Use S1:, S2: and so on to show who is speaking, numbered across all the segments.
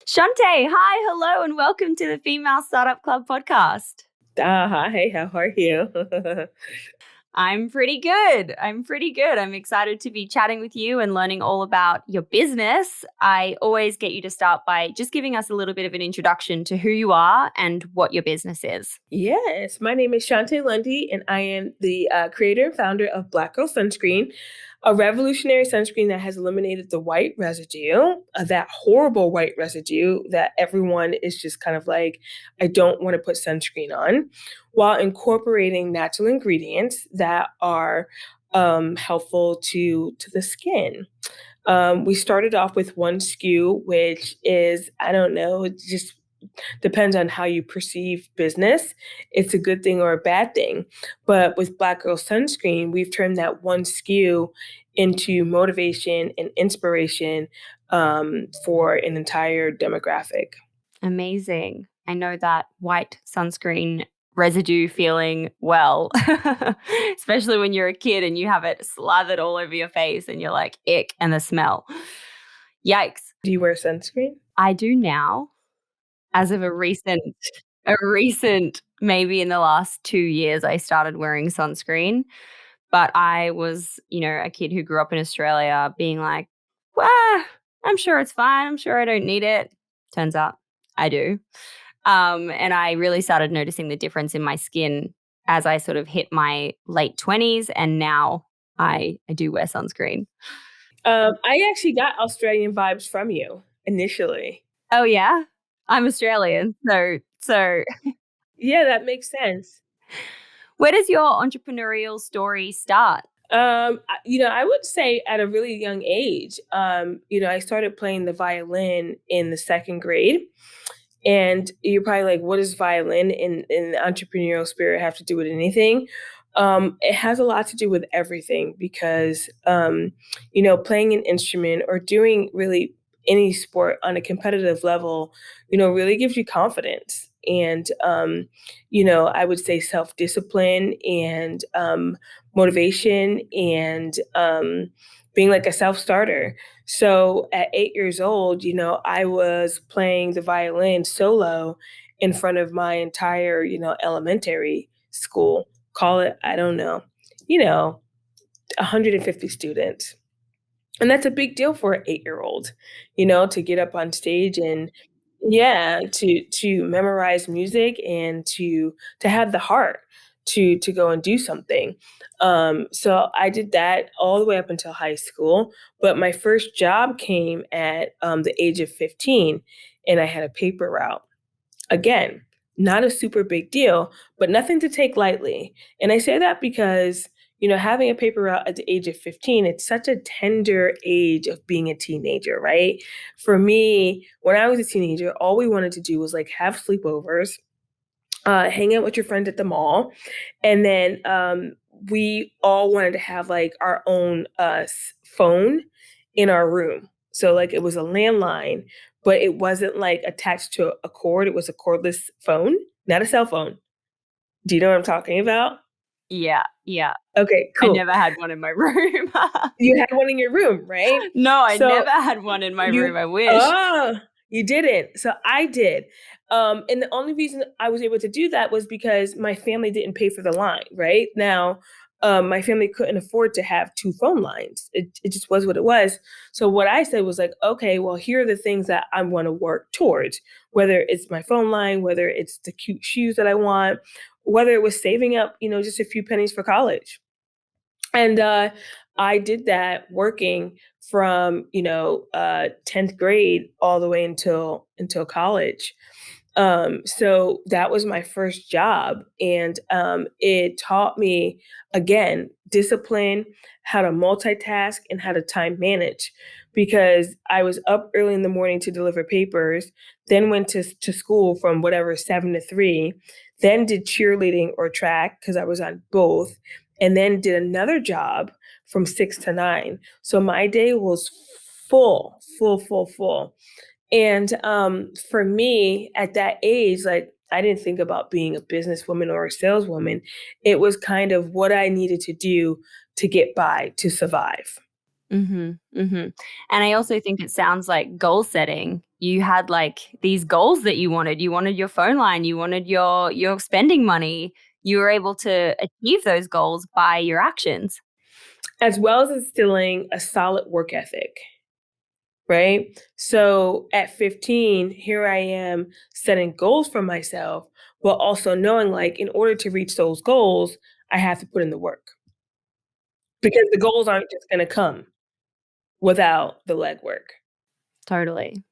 S1: Shontay, hi, hello, and welcome to the Female Startup Club podcast.
S2: Hi, how are you?
S1: I'm pretty good. I'm excited to be chatting with you and learning all about your business. I always get you to start by just giving us a little bit of an introduction to who you are and what your business is.
S2: Yes, my name is Shontay Lundy, and I am the creator and founder of Black Girl Sunscreen, a revolutionary sunscreen that has eliminated the white residue, that horrible white residue that everyone is just kind of like, I don't want to put sunscreen on, while incorporating natural ingredients that are helpful to the skin. We started off with one SKU, which is, I don't know, it just depends on how you perceive business. It's a good thing or a bad thing. But with Black Girl Sunscreen, we've turned that one SKU into motivation and inspiration for an entire demographic.
S1: Amazing. I know that white sunscreen residue feeling well, especially when you're a kid and you have it slathered all over your face and you're like, ick, and the smell. Yikes.
S2: Do you wear sunscreen?
S1: I do now. As of a recent maybe in the last 2 years, I started wearing sunscreen, but I was, a kid who grew up in Australia being like, "Well, I'm sure it's fine. I'm sure I don't need it." Turns out I do. And I really started noticing the difference in my skin as I sort of hit my late 20s, and now I do wear sunscreen.
S2: I actually got Australian vibes from you initially.
S1: Oh, yeah? I'm Australian, so
S2: Yeah, that makes sense.
S1: where does your entrepreneurial story start?
S2: I would say at a really young age, I started playing the violin in the second grade. And you're probably like, what does violin in the entrepreneurial spirit have to do with anything? It has a lot to do with everything because, playing an instrument or doing really any sport on a competitive level, really gives you confidence. And, I would say self discipline and motivation and being like a self starter. So at 8 years old, I was playing the violin solo in front of my entire, elementary school. Call it, I don't know, you know, 150 students. And that's a big deal for an 8 year old, to get up on stage and yeah, to memorize music and to have the heart to go and do something. So I did that all the way up until high school. But my first job came at the age of 15, and I had a paper route. Again, not a super big deal, but nothing to take lightly. And I say that because, having a paper route at the age of 15, it's such a tender age of being a teenager, right? For me, when I was a teenager, all we wanted to do was like have sleepovers, hang out with your friends at the mall, and then we all wanted to have like our own phone in our room. So like it was a landline, but it wasn't like attached to a cord. It was a cordless phone, not a cell phone. Do you know what I'm talking about?
S1: Yeah, yeah.
S2: Okay,
S1: I
S2: cool.
S1: never had one in my room.
S2: You had one in your room, right?
S1: No, I
S2: So
S1: never had one in my room,
S2: you
S1: I wish.
S2: oh, you didn't. So I did. And the only reason I was able to do that was because my family didn't pay for the line, right? Now, my family couldn't afford to have two phone lines. It just was what it was. So what I said was like, okay, well, here are the things that I want to work towards, whether it's my phone line, whether it's the cute shoes that I want, whether it was saving up, just a few pennies for college. And I did that working from 10th grade all the way until college. So that was my first job, and it taught me again discipline, how to multitask, and how to time manage. Because I was up early in the morning to deliver papers, then went to school from whatever 7 to 3, then did cheerleading or track because I was on both, and then did another job from 6 to 9. So my day was full, full, full, full. And for me at that age, like I didn't think about being a businesswoman or a saleswoman. It was kind of what I needed to do to get by, to survive.
S1: Mhm, mhm. And I also think it sounds like goal setting, you had like these goals that you wanted. You wanted your phone line, you wanted your spending money. You were able to achieve those goals by your actions.
S2: As well as instilling a solid work ethic, right? So at 15, here I am setting goals for myself, but also knowing like in order to reach those goals, I have to put in the work because the goals aren't just going to come without the legwork.
S1: Totally.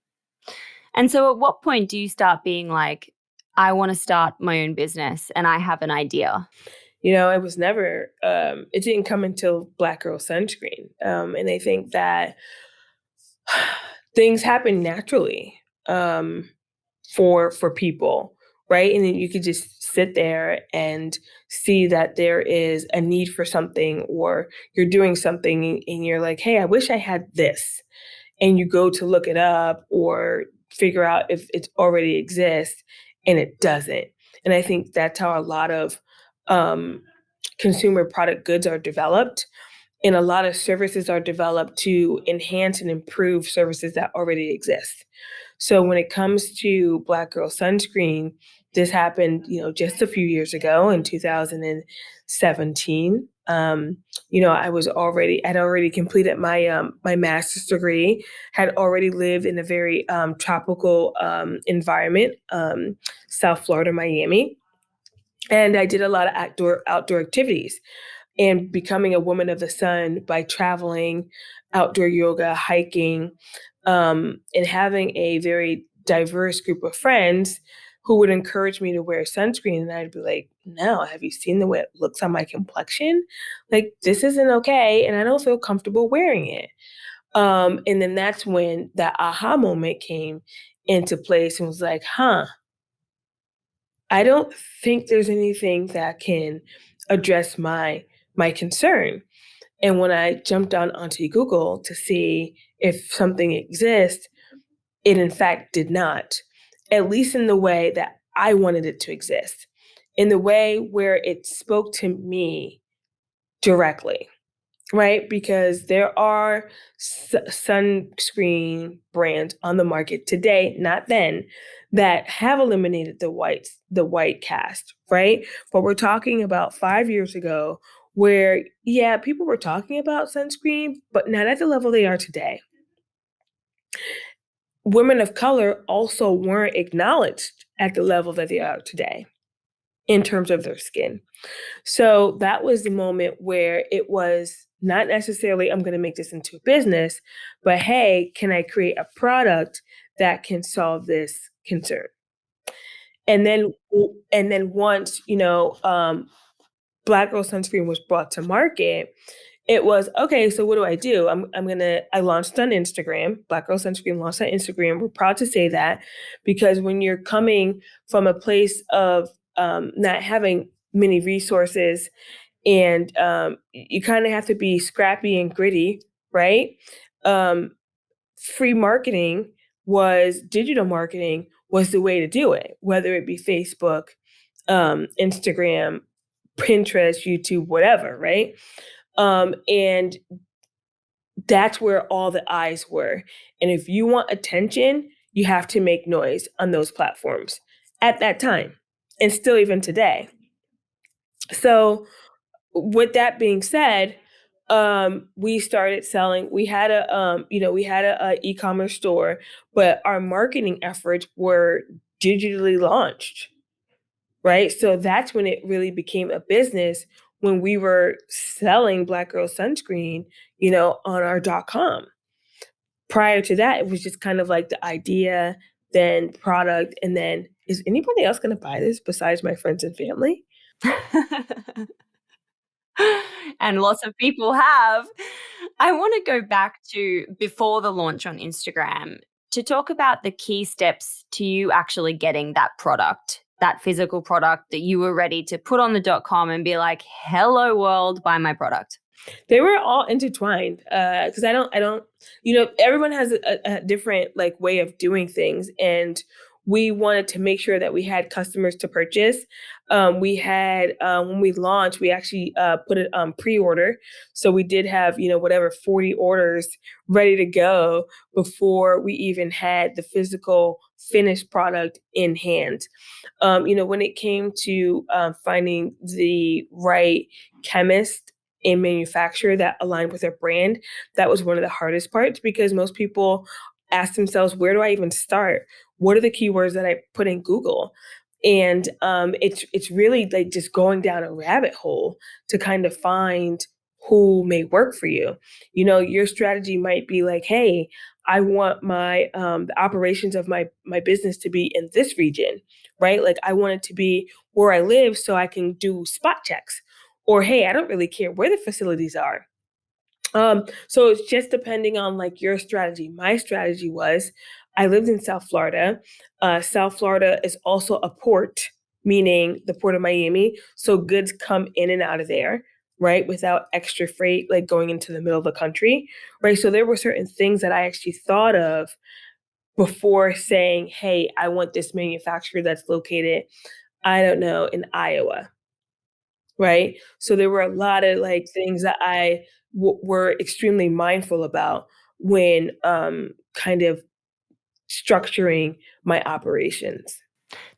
S1: And so at what point do you start being like, I want to start my own business and I have an idea?
S2: It was never, it didn't come until Black Girl Sunscreen. And I think that things happen naturally for people, right? And then you could just sit there and see that there is a need for something, or you're doing something and you're like, hey, I wish I had this. And you go to look it up or figure out if it already exists, and it doesn't. And I think that's how a lot of consumer product goods are developed. And a lot of services are developed to enhance and improve services that already exist. So when it comes to Black Girl Sunscreen, this happened, just a few years ago in 2017. I'd already completed my master's degree, had already lived in a very tropical environment, South Florida, Miami, and I did a lot of outdoor activities. And becoming a woman of the sun by traveling, outdoor yoga, hiking, and having a very diverse group of friends who would encourage me to wear sunscreen. And I'd be like, no, have you seen the way it looks on my complexion? Like, this isn't okay. And I don't feel comfortable wearing it. And then that's when that aha moment came into place and was like, I don't think there's anything that can address my concern. And when I jumped onto Google to see if something exists, it in fact did not, at least in the way that I wanted it to exist, in the way where it spoke to me directly, right? Because there are sunscreen brands on the market today, not then, that have eliminated the white cast, right? But we're talking about 5 years ago where, yeah, people were talking about sunscreen, but not at the level they are today. Women of color also weren't acknowledged at the level that they are today in terms of their skin. So that was the moment where it was not necessarily, I'm going to make this into a business, but hey, can I create a product that can solve this concern? And then once, Black Girl Sunscreen was brought to market, it was, okay, so what do I do? I launched on Instagram. Black Girl Sunscreen launched on Instagram. We're proud to say that, because when you're coming from a place of not having many resources, and you kind of have to be scrappy and gritty, right? Um, Free marketing digital marketing was the way to do it, whether it be Facebook, Instagram, Pinterest, YouTube, whatever, right? And that's where all the eyes were. And if you want attention, you have to make noise on those platforms at that time, and still even today. So with that being said, we started selling. We had a e-commerce store, but our marketing efforts were digitally launched, right? So that's when it really became a business, when we were selling Black Girl Sunscreen, on our .com. Prior to that, it was just kind of like the idea, then product, and then, is anybody else going to buy this besides my friends and family?
S1: And lots of people have. I want to go back to before the launch on Instagram to talk about the key steps to you actually getting that product, that physical product that you were ready to put on the .com and be like, "Hello world, buy my product."
S2: They were all intertwined, because I don't, everyone has a different like way of doing things, and we wanted to make sure that we had customers to purchase. We had when we launched, we actually put it on pre-order, so we did have whatever 40 orders ready to go before we even had the physical finished product in hand. When it came to finding the right chemist and manufacturer that aligned with their brand, that was one of the hardest parts because most people ask themselves, where do I even start? What are the keywords that I put in Google? And it's really like just going down a rabbit hole to kind of find who may work for you. Your strategy might be like, hey, I want my the operations of my business to be in this region, right? Like I want it to be where I live so I can do spot checks. Or hey, I don't really care where the facilities are. So it's just depending on like your strategy. My strategy was I lived in South Florida. South Florida is also a port, meaning the port of Miami. So goods come in and out of there, right? Without extra freight, like going into the middle of the country, right? So there were certain things that I actually thought of before saying, hey, I want this manufacturer that's located, I don't know, in Iowa, right? So there were a lot of like things that I were extremely mindful about when kind of structuring my operations.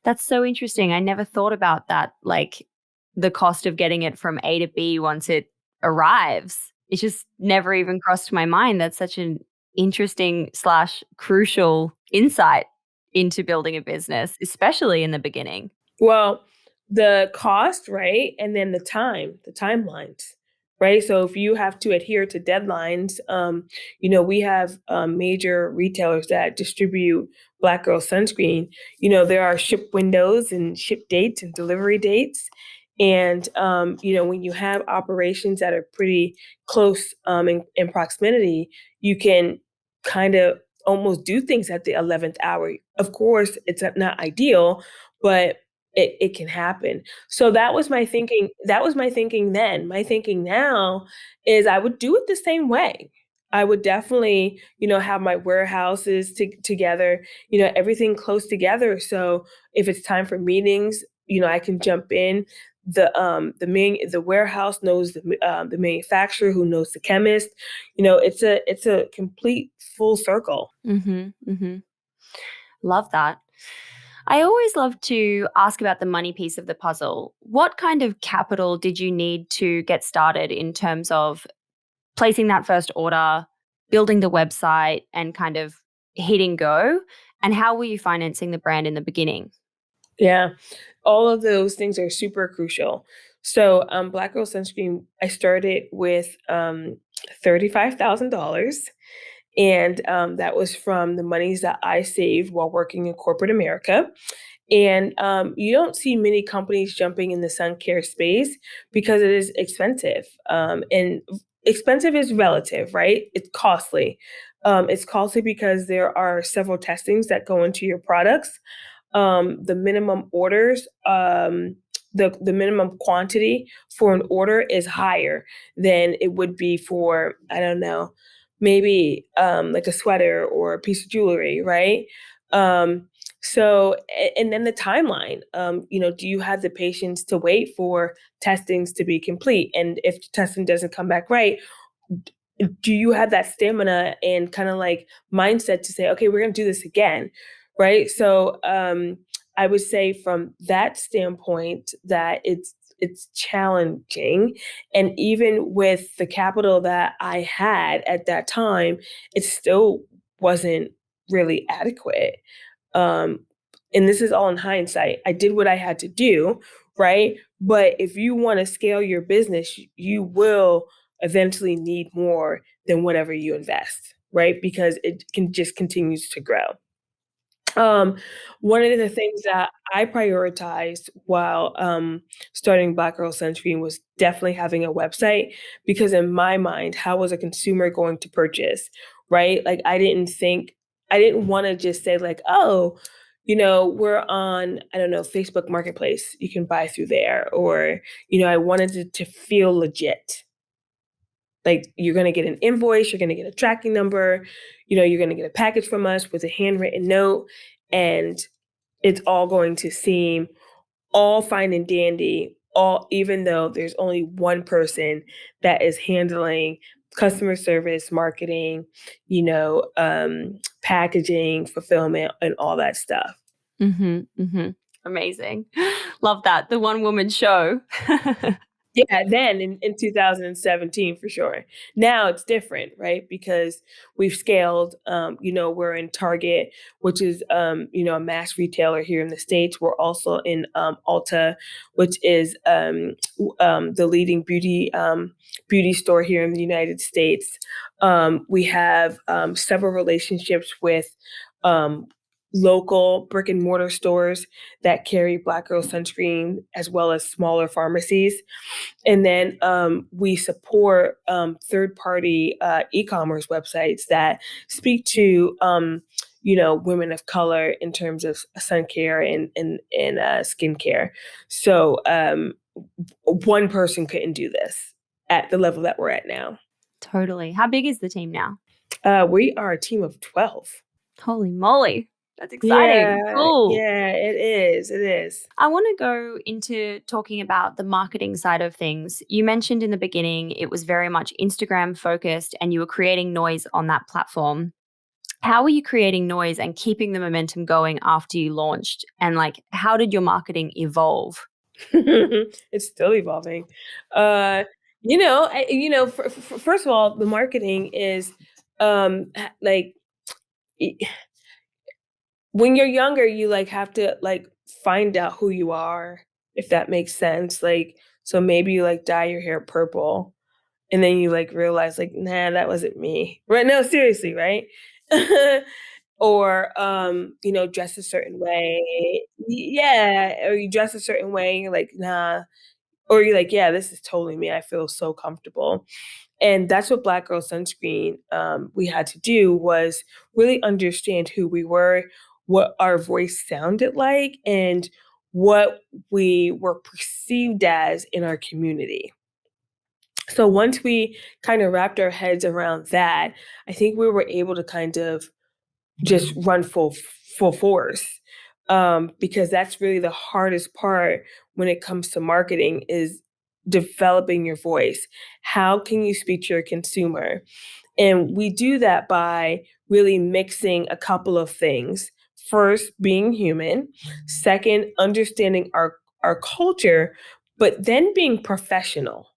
S1: That's so interesting. I never thought about that, like the cost of getting it from A to B once it arrives. It just never even crossed my mind. That's such an interesting slash crucial insight into building a business, especially in the beginning.
S2: Well, the cost, right? And then the timelines, right? So if you have to adhere to deadlines, we have major retailers that distribute Black Girl sunscreen. There are ship windows and ship dates and delivery dates. And, when you have operations that are pretty close in proximity, you can kind of almost do things at the 11th hour. Of course, it's not ideal, but it can happen. So that was my thinking. That was my thinking then. My thinking now is I would do it the same way. I would definitely, have my warehouses together, everything close together. So if it's time for meetings, I can jump in. The warehouse knows the manufacturer who knows the chemist. It's a complete full circle.
S1: Mhm, mhm. Love that. I always love to ask about the money piece of the puzzle. What kind of capital did you need to get started in terms of placing that first order, building the website, and kind of hitting go? And how were you financing the brand in the beginning?
S2: Yeah, all of those things are super crucial. So, Black Girl Sunscreen, I started with $35,000. And that was from the monies that I saved while working in corporate America. And you don't see many companies jumping in the sun care space because it is expensive. And expensive is relative, right? It's costly. It's costly because there are several testings that go into your products. The minimum orders, the minimum quantity for an order is higher than it would be for, I don't know, maybe like a sweater or a piece of jewelry, right? Um, and then the timeline, do you have the patience to wait for testings to be complete? And if the testing doesn't come back right, do you have that stamina and kind of like mindset to say, okay, we're going to do this again, right? So I would say from that standpoint that it's challenging, and even with the capital that I had at that time, it still wasn't really adequate. Um, and this is all in hindsight. I did what I had to do, right? But if you want to scale your business, you will eventually need more than whatever you invest, right? Because it can just continues to grow. Um, One of the things that I prioritized while starting Black Girl Sunscreen was definitely having a website because, in my mind, how was a consumer going to purchase, right? Like, I didn't want to just say, like, oh, we're on, I don't know, Facebook Marketplace. You can buy through there. Or, I wanted it to feel legit. Like you're going to get an invoice, you're going to get a tracking number, you're going to get a package from us with a handwritten note. And it's all going to seem all fine and dandy, all even though there's only one person that is handling customer service, marketing, packaging, fulfillment, and all that stuff.
S1: Mhm, mhm. Amazing. Love that. The one woman show.
S2: Yeah, then in 2017 for sure. Now it's different, right? Because we've scaled. We're in Target, which is a mass retailer here in the States. We're also in Ulta, which is the leading beauty store here in the United States. We have several relationships with um, local brick and mortar stores that carry Black Girl Sunscreen, as well as smaller pharmacies. And then we support third party e-commerce websites that speak to women of color in terms of sun care and skin care. So one person couldn't do this at the level that we're at now.
S1: Totally. How big is the team now?
S2: We are a team of 12.
S1: Holy moly. That's exciting.
S2: Yeah,
S1: Cool.
S2: yeah, it is. It is.
S1: I want to go into talking about the marketing side of things. You mentioned in the beginning it was very much Instagram focused and you were creating noise on that platform. How were you creating noise and keeping the momentum going after you launched? And like, how did your marketing evolve?
S2: It's still evolving. First of all, the marketing is like when you're younger, you like have to like find out who you are, if that makes sense. Like, so maybe you like dye your hair purple, and then you like realize like, nah, that wasn't me. Right? No, seriously, right? Or dress a certain way. Yeah, or you dress a certain way, and you're like, nah. Or you're like, yeah, this is totally me. I feel so comfortable. And that's what Black Girl Sunscreen we had to do was really understand who we were, what our voice sounded like, and what we were perceived as in our community. So once we kind of wrapped our heads around that, I think we were able to kind of just run full force, because that's really the hardest part when it comes to marketing is developing your voice. How can you speak to your consumer? And we do that by really mixing a couple of things. First, being human. Second, understanding our culture, but then being professional,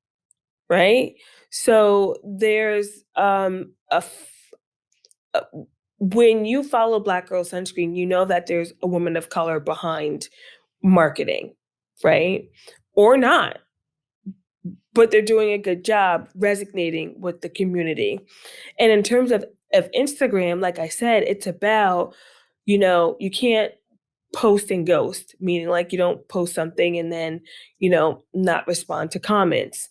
S2: right? So there's uh, when you follow Black Girl Sunscreen, you know that there's a woman of color behind marketing, right? Or not, but they're doing a good job resonating with the community. And in terms of Instagram, like I said, it's about, you can't post and ghost, meaning like you don't post something and then, not respond to comments.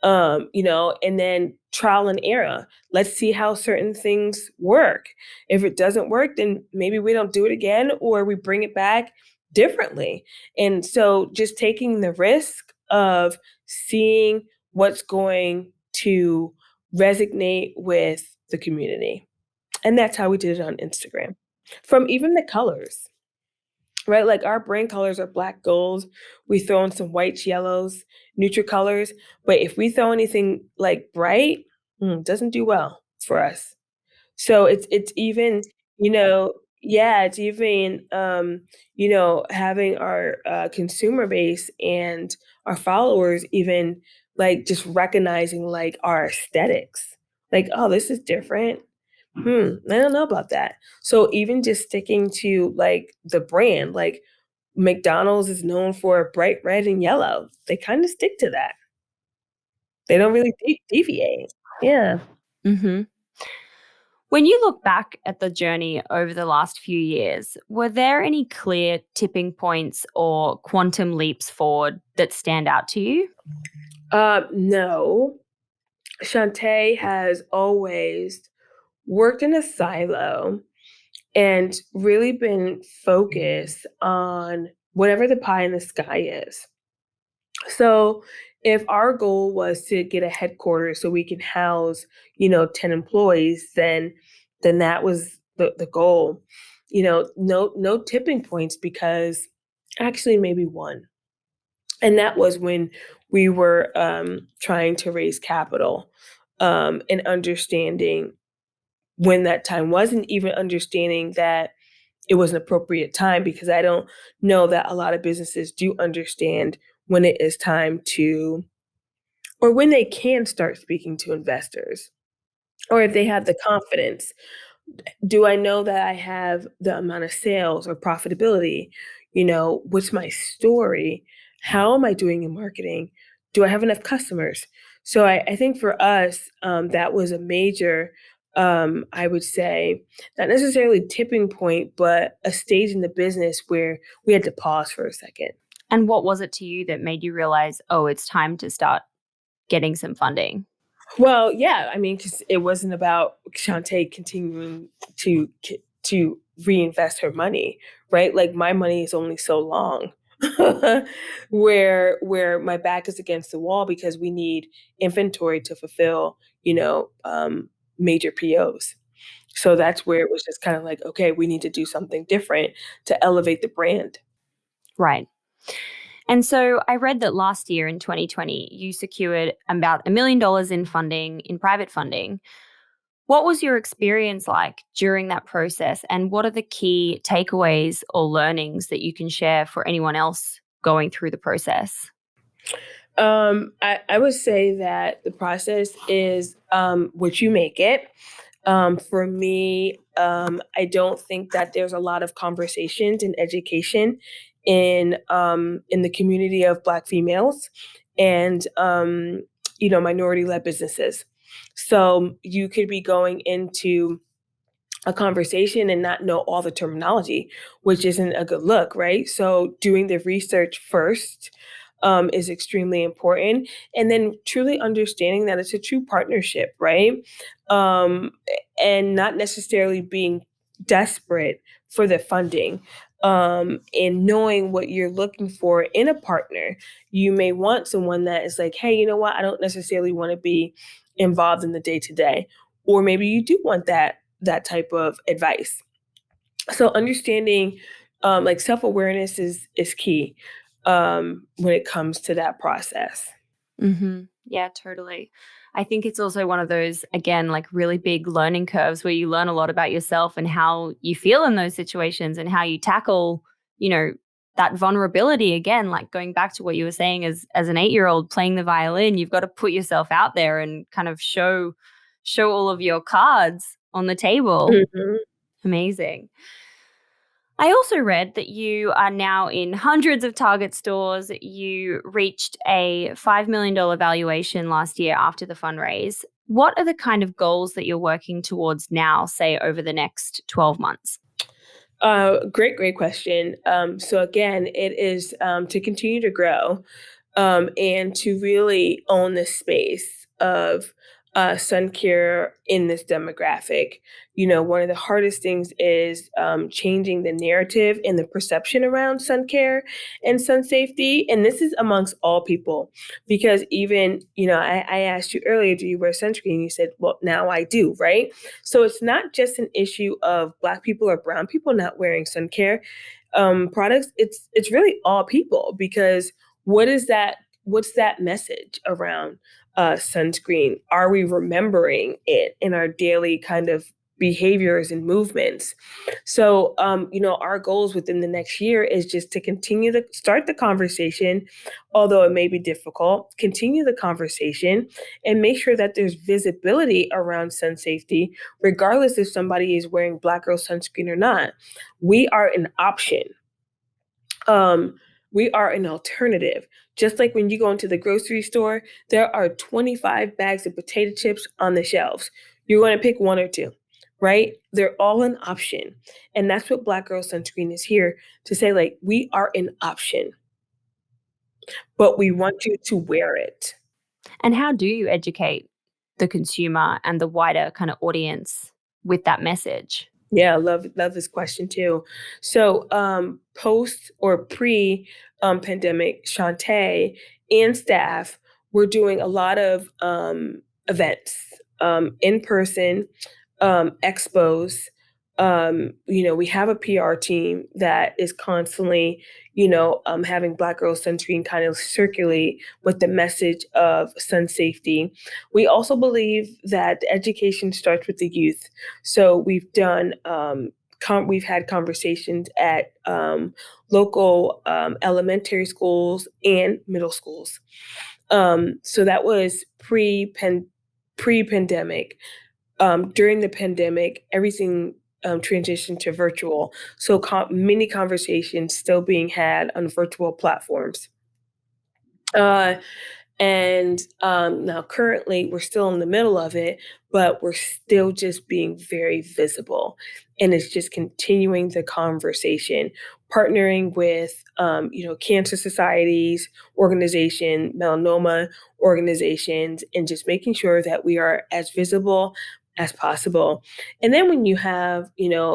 S2: And then trial and error. Let's see how certain things work. If it doesn't work, then maybe we don't do it again or we bring it back differently. And so just taking the risk of seeing what's going to resonate with the community. And that's how we did it on Instagram. From even the colors, right? Like our brand colors are black gold. We throw in some whites, yellows, neutral colors. But if we throw anything like bright, doesn't do well for us. So it's even, yeah, it's even having our consumer base and our followers even like just recognizing like our aesthetics. Like, oh, this is different. I don't know about that. So even just sticking to like the brand, like McDonald's is known for bright red and yellow. They kind of stick to that. They don't really deviate. Yeah.
S1: Mhm. When you look back at the journey over the last few years, were there any clear tipping points or quantum leaps forward that stand out to you?
S2: No. Shontay has always worked in a silo and really been focused on whatever the pie in the sky is. So if our goal was to get a headquarters so we can house, 10 employees, then that was the goal. no tipping points, because actually maybe one. And that was when we were trying to raise capital, and understanding when that time was, and even understanding that it was an appropriate time, because I don't know that a lot of businesses do understand when it is time to, or when they can start speaking to investors, or if they have the confidence. Do I know that I have the amount of sales or profitability? What's my story? How am I doing in marketing? Do I have enough customers? So I think for us, that was a major, I would say, not necessarily tipping point, but a stage in the business where we had to pause for a second.
S1: And what was it to you that made you realize, oh, it's time to start getting some funding?
S2: Well, yeah, I mean, because it wasn't about Shantae continuing to reinvest her money, right? Like, my money is only so long, where my back is against the wall, because we need inventory to fulfill, major POs. So that's where it was just kind of like, okay, we need to do something different to elevate the brand.
S1: Right. And so I read that last year in 2020, you secured about $1 million in funding, in private funding. What was your experience like during that process? And what are the key takeaways or learnings that you can share for anyone else going through the process?
S2: I would say that the process is what you make it. For me, I don't think that there's a lot of conversations and education in the community of Black females and minority-led businesses. So you could be going into a conversation and not know all the terminology, which isn't a good look, right? So doing the research first is extremely important. And then truly understanding that it's a true partnership, right? Um, and not necessarily being desperate for the funding. And knowing what you're looking for in a partner. You may want someone that is like, hey, you know what? I don't necessarily want to be involved in the day to day. Or maybe you do want that type of advice. So understanding, like, self-awareness is key when it comes to that process.
S1: Yeah, totally. I think it's also one of those, again, like really big learning curves where you learn a lot about yourself and how you feel in those situations and how you tackle, you know, that vulnerability again, like going back to what you were saying as an 8-year-old playing the violin, you've got to put yourself out there and kind of show all of your cards on the table.
S2: Mhm.
S1: Amazing. I also read that you are now in hundreds of Target stores. You reached a $5 million valuation last year after the fundraise. What are the kind of goals that you're working towards now, say over the next 12 months?
S2: Great question. So again, it is to continue to grow, and to really own the space of sun care in this demographic. One of the hardest things is changing the narrative and the perception around sun care and sun safety. And this is amongst all people, because even, I asked you earlier, do you wear sunscreen? You said, well, now I do, right? So it's not just an issue of Black people or brown people not wearing sun care products. It's really all people, because what is that? What's that message around sunscreen? Are we remembering it in our daily kind of behaviors and movements? So, our goals within the next year is just to continue to start the conversation, although it may be difficult, continue the conversation and make sure that there's visibility around sun safety, regardless if somebody is wearing Black girl sunscreen or not. We are an option. Um, we are an alternative. Just like when you go into the grocery store, there are 25 bags of potato chips on the shelves. You're going to pick one or two, right? They're all an option. And that's what Black Girl Sunscreen is here to say, like, we are an option, but we want you to wear it.
S1: And how do you educate the consumer and the wider kind of audience with that message?
S2: Yeah, love this question too. So, post or pre pandemic, Shantae and staff were doing a lot of events, in person, expos, We have a PR team that is constantly, having Black Girl Sunscreen kind of circulate with the message of sun safety. We also believe that education starts with the youth. So we've done we've had conversations at local elementary schools and middle schools. So that was pre-pandemic. During the pandemic, everything transitioned to virtual. So many conversations still being had on virtual platforms. Uh, and now, currently, we're still in the middle of it, but we're still just being very visible. And it's just continuing the conversation, partnering with, cancer societies, melanoma organizations, and just making sure that we are as visible as possible. And then when you have,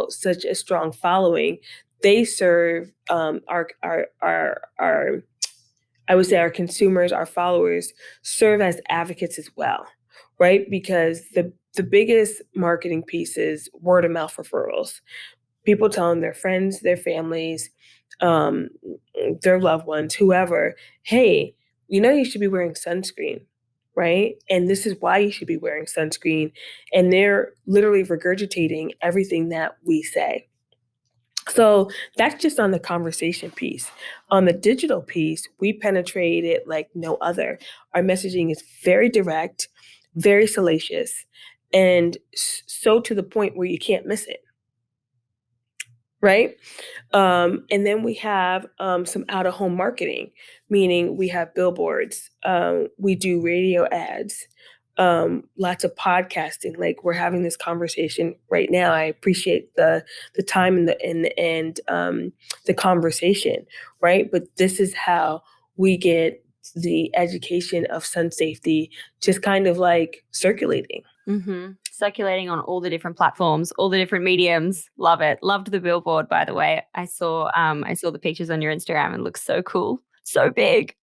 S2: such a strong following, they serve our I would say our consumers, our followers serve as advocates as well, right? Because the biggest marketing piece is word of mouth referrals. People telling their friends, their families, um, their loved ones, whoever, hey, you should be wearing sunscreen, right? And this is why you should be wearing sunscreen. And they're literally regurgitating everything that we say. So that's just on the conversation piece. On the digital piece, we penetrate it like no other. Our messaging is very direct, very salacious, and so to the point where you can't miss it, right? And then we have some out of home marketing, meaning we have billboards, we do radio ads, lots of podcasting. Like we're having this conversation right now. I appreciate the time and the conversation, right? But this is how we get the education of sun safety just kind of like circulating.
S1: Circulating on all the different platforms, all the different mediums. Love it. Loved the billboard, by the way. I saw the pictures on your Instagram and it looks so cool. So big.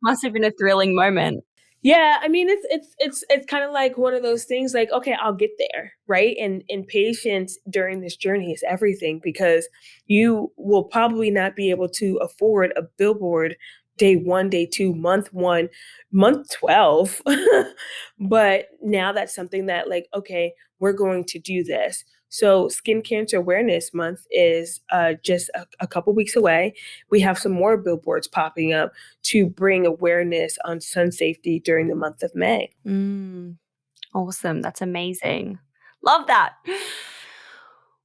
S1: Must have been a thrilling moment.
S2: Yeah, I mean it's kind of like one of those things like, okay, I'll get there, right? And patience during this journey is everything because you will probably not be able to afford a billboard day 1, day 2, month 1, month 12. But now that's something that like, okay, we're going to do this. So Skin Cancer Awareness Month is just a couple weeks away. We have some more billboards popping up to bring awareness on sun safety during the month of May.
S1: Awesome. That's amazing. Love that.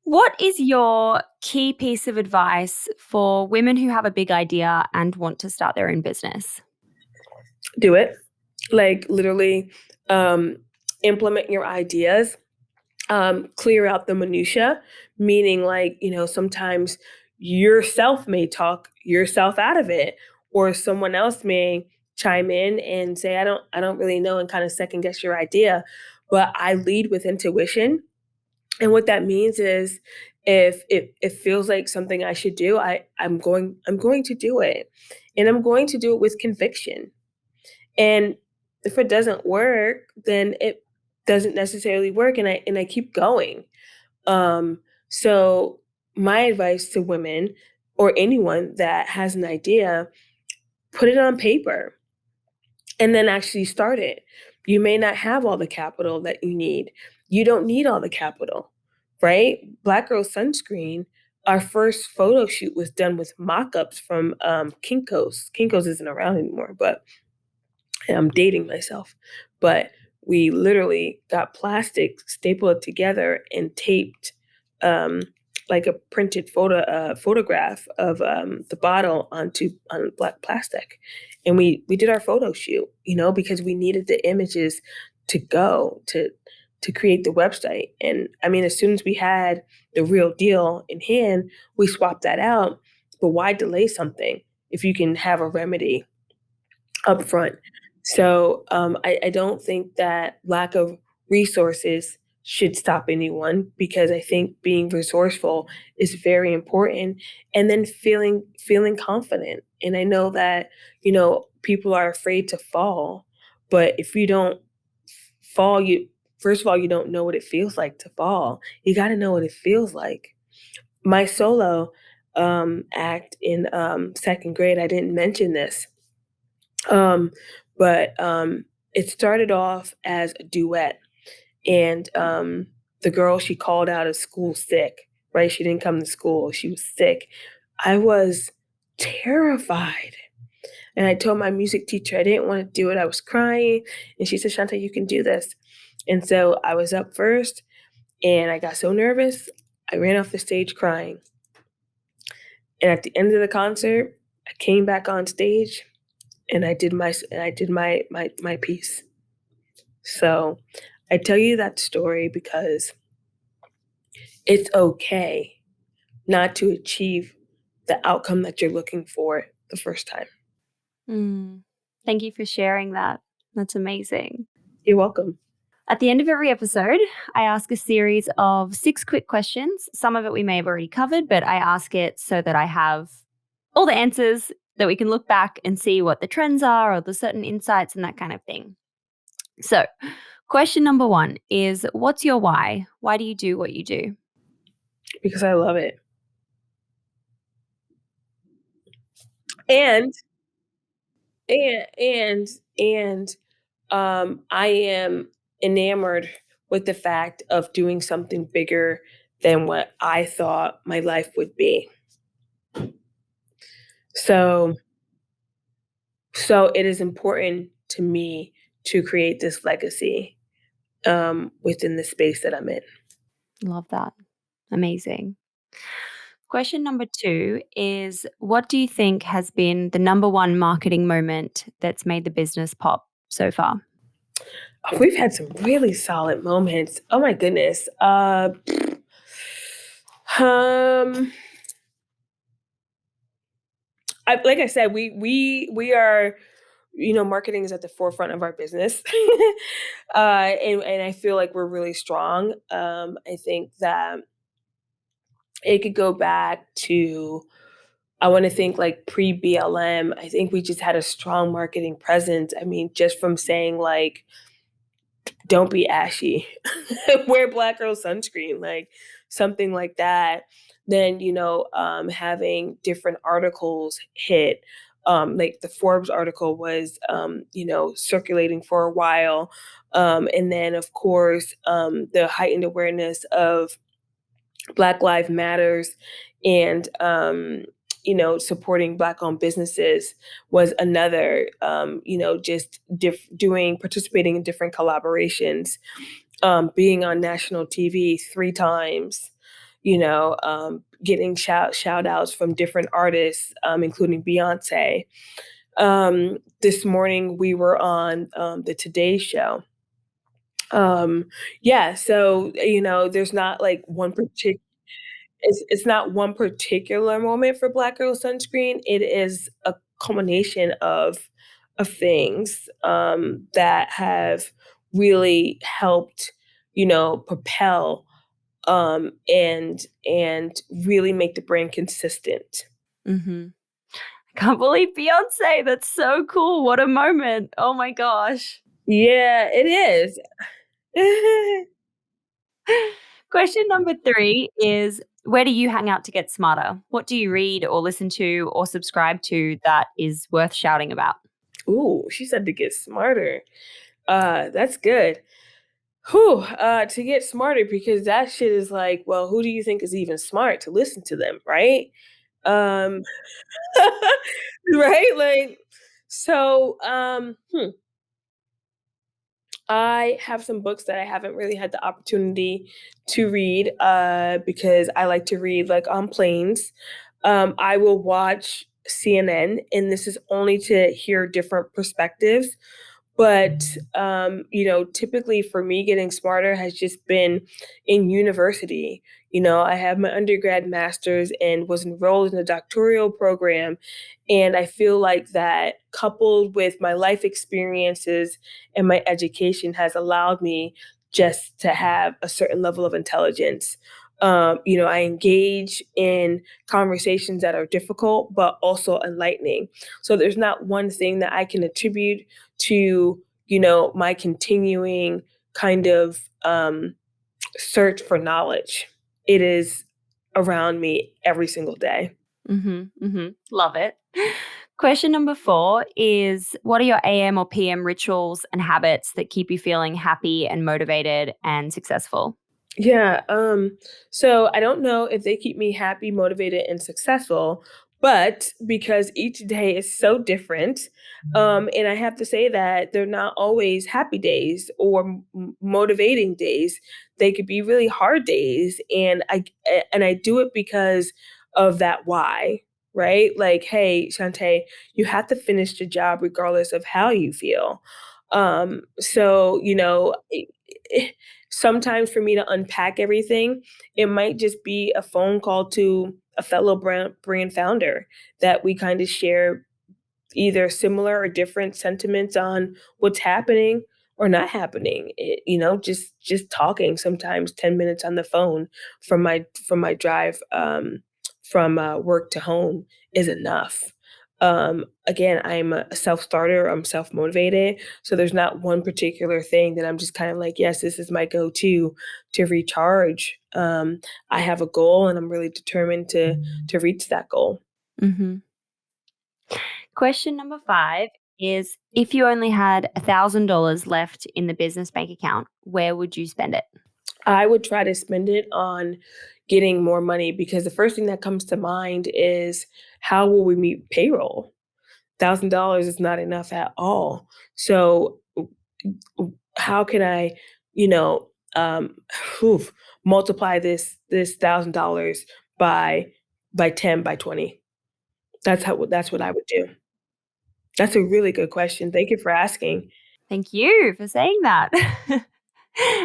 S1: What is your key piece of advice for women who have a big idea and want to start their own business?
S2: Do it. Like literally implement your ideas, clear out the minutia, meaning like, sometimes yourself may talk yourself out of it, or someone else may chime in and say, I don't really know, and kind of second guess your idea. But I lead with intuition. And what that means is if it feels like something I should do, I'm going to do it. And I'm going to do it with conviction. And if it doesn't work, then it doesn't necessarily work, and I keep going. So my advice to women or anyone that has an idea, put it on paper and then actually start it. You may not have all the capital that you need. You don't need all the capital, right? Black Girl Sunscreen, our first photo shoot was done with mock-ups from Kinko's. Kinko's isn't around anymore, but and I'm dating myself, but we literally got plastic, stapled together, and taped like a printed photograph of the bottle on black plastic, and we did our photo shoot, because we needed the images to go to create the website. And I mean, as soon as we had the real deal in hand, we swapped that out. But why delay something if you can have a remedy up front? So I don't think that lack of resources should stop anyone, because I think being resourceful is very important, and then feeling confident. And I know that people are afraid to fall, but if you don't fall, first of all, you don't know what it feels like to fall. You got to know what it feels like. My solo act in second grade, I didn't mention this, um, but it started off as a duet. And the girl, she called out of school sick, right? She didn't come to school. She was sick. I was terrified. And I told my music teacher I didn't want to do it. I was crying. And she said, Shontay, you can do this. And so I was up first and I got so nervous, I ran off the stage crying. And at the end of the concert, I came back on stage and I did my piece. So I tell you that story because it's okay not to achieve the outcome that you're looking for the first time.
S1: Mm. Thank you for sharing that. That's amazing.
S2: You're welcome.
S1: At the end of every episode, I ask a series of 6 quick questions. Some of it we may have already covered, but I ask it so that I have all the answers that we can look back and see what the trends are or the certain insights and that kind of thing. So, question number 1 is, what's your why? Why do you do what you do?
S2: Because I love it. And I am enamored with the fact of doing something bigger than what I thought my life would be. So it is important to me to create this legacy within the space that I'm in.
S1: Love that. Amazing. Question number 2 is, what do you think has been the number 1 marketing moment that's made the business pop so far?
S2: We've had some really solid moments. Oh my goodness. Like I said, we are, marketing is at the forefront of our business, and I feel like we're really strong. I think that it could go back to, I want to think like pre BLM. I think we just had a strong marketing presence. I mean, just from saying like, don't be ashy, wear black girl sunscreen, like something like that. Then, having different articles hit. Like the Forbes article was, circulating for a while. And then, of course, the heightened awareness of Black Lives Matters and, supporting Black-owned businesses was another, just participating in different collaborations, being on national TV 3 times, getting shout outs from different artists, including Beyonce. This morning we were on the Today Show. Yeah, so, there's not like one particular it's not one particular moment for Black Girl Sunscreen. It is a culmination of things that have really helped, propel and really make the brand consistent.
S1: Mm-hmm. I can't believe Beyonce. That's so cool. What a moment. Oh my gosh.
S2: Yeah, it is.
S1: Question number 3 is, where do you hang out to get smarter? What do you read or listen to or subscribe to that is worth shouting about?
S2: Ooh, she said to get smarter. That's good. Whew, to get smarter, because that shit is like, well, who do you think is even smart to listen to them, right? Um, right? Like, so, I have some books that I haven't really had the opportunity to read because I like to read like on planes. I will watch CNN, and this is only to hear different perspectives. But typically for me, getting smarter has just been in university. I have my undergrad master's and was enrolled in a doctoral program. And I feel like that, coupled with my life experiences and my education, has allowed me just to have a certain level of intelligence. I engage in conversations that are difficult, but also enlightening. So there's not one thing that I can attribute to, my continuing kind of search for knowledge. It is around me every single day.
S1: Love it. Question number 4 is, what are your AM or PM rituals and habits that keep you feeling happy and motivated and successful?
S2: Yeah, so I don't know if they keep me happy, motivated, and successful, but because each day is so different, and I have to say that they're not always happy days or motivating days. They could be really hard days, and I do it because of that why, right? Like, hey, Shantae, you have to finish the job regardless of how you feel. So sometimes for me to unpack everything, it might just be a phone call to a fellow brand founder that we kind of share either similar or different sentiments on what's happening or not happening. Just talking sometimes 10 minutes on the phone from my drive from work to home is enough. Again, I'm a self-starter, I'm self-motivated, so there's not one particular thing that I'm just kind of like, yes, this is my go-to to recharge. I have a goal and I'm really determined to reach that goal.
S1: Mhm. Question number 5 is, if you only had $1,000 left in the business bank account, where would you spend it?
S2: I would try to spend it on getting more money because the first thing that comes to mind is how will we meet payroll? $1,000 is not enough at all. So how can I, you know, um, oof, multiply this $1,000 by 10 by 20? That's what I would do. That's a really good question. Thank you for asking.
S1: Thank you for saying that.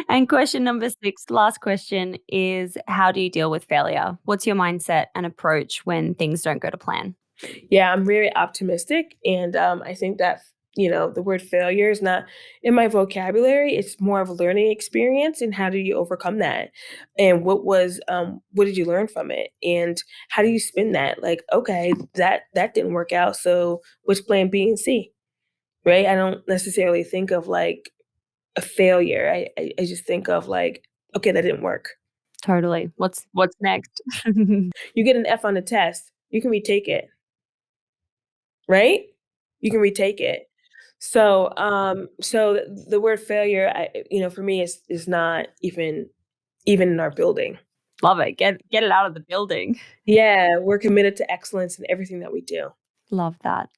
S1: And question number 6, last question, is, how do you deal with failure? What's your mindset and approach when things don't go to plan?
S2: Yeah, I'm very optimistic, and I think that the word failure is not in my vocabulary. It's more of a learning experience, and how do you overcome that? And what did you learn from it? And how do you spin that? Like, okay, that didn't work out, so what's plan B and C? Right? I don't necessarily think of like a failure. I just think of like, okay, that didn't work.
S1: Totally. What's next?
S2: You get an F on the test, you can retake it, right? You can retake it. So the word failure, for me is not even in our building.
S1: Love it. Get it out of the building.
S2: Yeah, we're committed to excellence in everything that we do.
S1: Love that.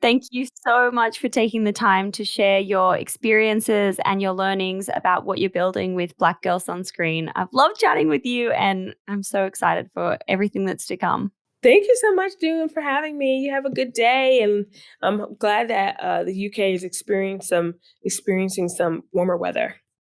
S1: Thank you so much for taking the time to share your experiences and your learnings about what you're building with Black Girl Sunscreen. I've loved chatting with you, and I'm so excited for everything that's to come.
S2: Thank you so much, Doone, for having me. You have a good day, and I'm glad that the UK is experiencing some warmer weather.